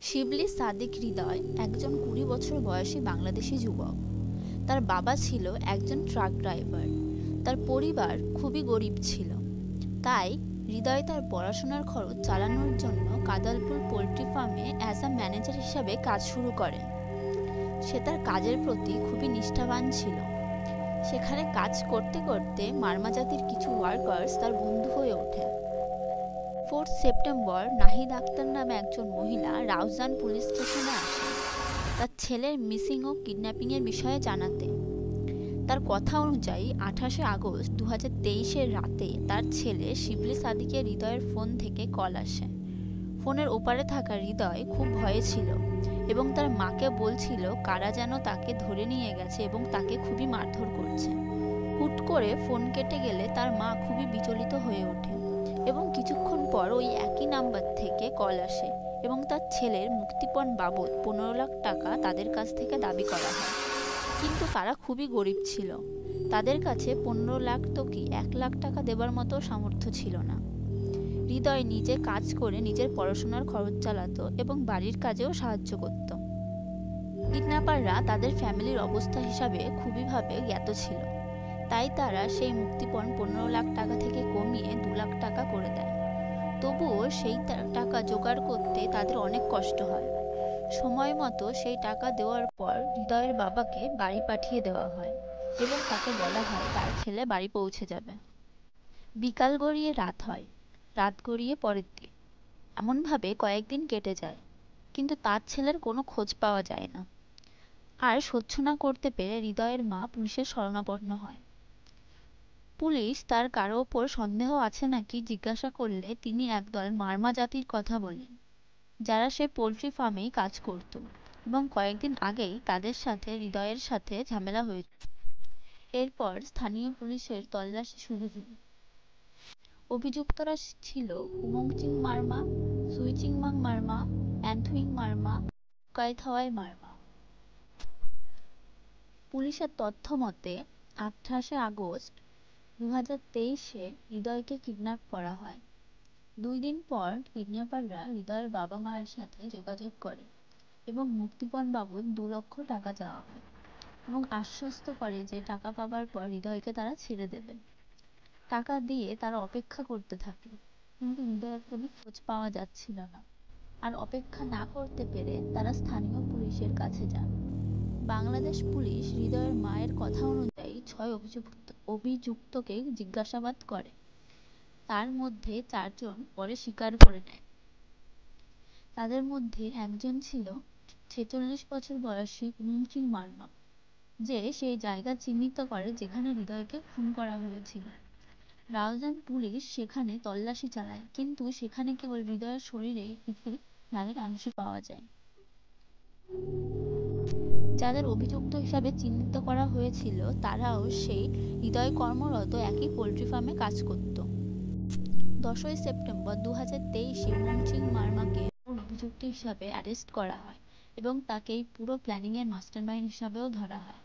শিবলি সাদিক হৃদয় একজন ২০ বছর বয়সী বাংলাদেশি যুবক। তার বাবা ছিল একজন ট্রাক ড্রাইভার। তার পরিবার খুবই গরিব ছিল, তাই হৃদয় তার পড়াশোনার খরচ চালানোর জন্য কাদালপুর পোল্ট্রি ফার্মে অ্যাজ আ ম্যানেজার হিসাবে কাজ শুরু করে। সে তার কাজের প্রতি খুবই নিষ্ঠাবান ছিল। সেখানে কাজ করতে করতে মারমা জাতির কিছু ওয়ার্কার্স তার বন্ধু হয়ে ওঠে। 4 সেপ্টেম্বর নাহিদ আক্তার নামে একজন মহিলা রাউজান পুলিশ স্টেশনে আসে তার ছেলের মিসিং ও কিডন্যাপিংয়ের বিষয়ে জানাতে। তার কথা অনুযায়ী ২৮শে আগস্ট ২০২৩-এর রাতে তার ছেলে শিবলি সাদিকের হৃদয়ের ফোন থেকে কল আসে। ফোনের ওপারে থাকা হৃদয় খুব ভয়ে ছিল এবং তার মাকে বলছিল কারা যেন তাকে ধরে নিয়ে গেছে এবং তাকে খুবই মারধর করছে। হুট করে ফোন কেটে গেলে তার মা খুবই বিচলিত হয়ে ওঠে এবং কিছুক্ষণ পর ওই একই নাম্বার থেকে কল আসে এবং তার ছেলের মুক্তিপণ বাবদ ১৫ লাখ টাকা তাদের কাছ থেকে দাবি করা হয়। কিন্তু তারা খুবই গরিব ছিল, তাদের কাছে ১৫ লাখ তো কি ১ লাখ টাকা দেবার মতো সামর্থ্য ছিল না। হৃদয় নিজে কাজ করে নিজের পড়াশোনার খরচ চালাতো এবং বাড়ির কাজেও সাহায্য করত। কিডন্যাপাররা তাদের ফ্যামিলির অবস্থা হিসাবে খুবইভাবে জ্ঞাত ছিল, তাই তারা সেই মুক্তিপণ ১৫ লাখ টাকা থেকে কমিয়ে ২ লাখ টাকা করে দেয়। তবুও সেই টাকা জোগাড় করতে তাদের অনেক কষ্ট হয়। সময় মতো সেই টাকা দেওয়ার পর হৃদয়ের বাবাকে বাড়ি পাঠিয়ে দেওয়া হয় এবং তাকে বলা হয় তার ছেলে বাড়ি পৌঁছে যাবে। বিকাল গড়িয়ে রাত হয়, রাত গড়িয়ে পরের দিন। এমনভাবে কয়েকদিন কেটে যায়, কিন্তু তার ছেলের কোনো খোঁজ পাওয়া যায় না। আর সহ্য না করতে পেরে হৃদয়ের মা পুলিশের শরণাপন্ন হয়। পুলিশ তার কারো ওপর সন্দেহ আছে নাকি জিজ্ঞাসা করলে তিনি একদল মারমা জাতির কথা বলেন, যারা সে পোল্ট্রি ফার্মেই কাজ করত এবং কয়েকদিন আগেই তাদের সাথে হৃদয়ের সাথে ঝামেলা হয়েছিল। এরপর স্থানীয় পুলিশের তল্লাশি শুরু হলো। অভিযুক্তরা ছিল উমংচিং মারমা, সুইচিংমাং মারমা, অ্যান্থুইং মারমা, কাইথাওয়াই মারমা। পুলিশের তথ্য মতে ২৮শে আগস্ট ২০২৩-এ হৃদয়কে কিডন্যাপ করা হয়। ২ দিন পর কিডন্যাপাররা হৃদয়ের বাবা মায়ের সাথে যোগাযোগ করে এবং মুক্তিপণ বাবদ ২ লক্ষ টাকা চাওয়া হয় এবং আশ্বস্ত করে যে টাকা পাবার পর হৃদয়কে তারা ছেড়ে দেবে। টাকা দিয়ে তারা অপেক্ষা করতে থাকে, কিন্তু হৃদয়ের কোনো খোঁজ পাওয়া যাচ্ছিল না। আর অপেক্ষা না করতে পেরে তারা স্থানীয় পুলিশের কাছে যান। বাংলাদেশ পুলিশ হৃদয়ের মায়ের কথা অনুযায়ী ৬ অভিযুক্তকে জিজ্ঞাসাবাদ করে। তার মধ্যে ৪ জন পরে স্বীকার করে নেয়। তাদের মধ্যে একজন ছিল ৪৬ বছর বয়সী উমংচিং মারমা, যে সেই জায়গা চিহ্নিত করে যেখানে হৃদয়কে খুন করা হয়েছিল। রাউজান পুলিশ সেখানে তল্লাশি চালায়, কিন্তু সেখানে কেবল হৃদয়ের শরীরে কিছু নারীর অংশ পাওয়া যায়। যাদের অভিযুক্ত হিসাবে চিহ্নিত করা হয়েছিল তারাও সেই হৃদয় কর্মরত একই পোল্ট্রি ফার্মে কাজ করত। ১০ই সেপ্টেম্বর ২০২৩-এ উমংচিং মারমাকে অভিযুক্ত হিসাবে অ্যারেস্ট করা হয় এবং তাকে এই পুরো প্ল্যানিংয়ের মাস্টারমাইন্ড হিসাবেও ধরা হয়।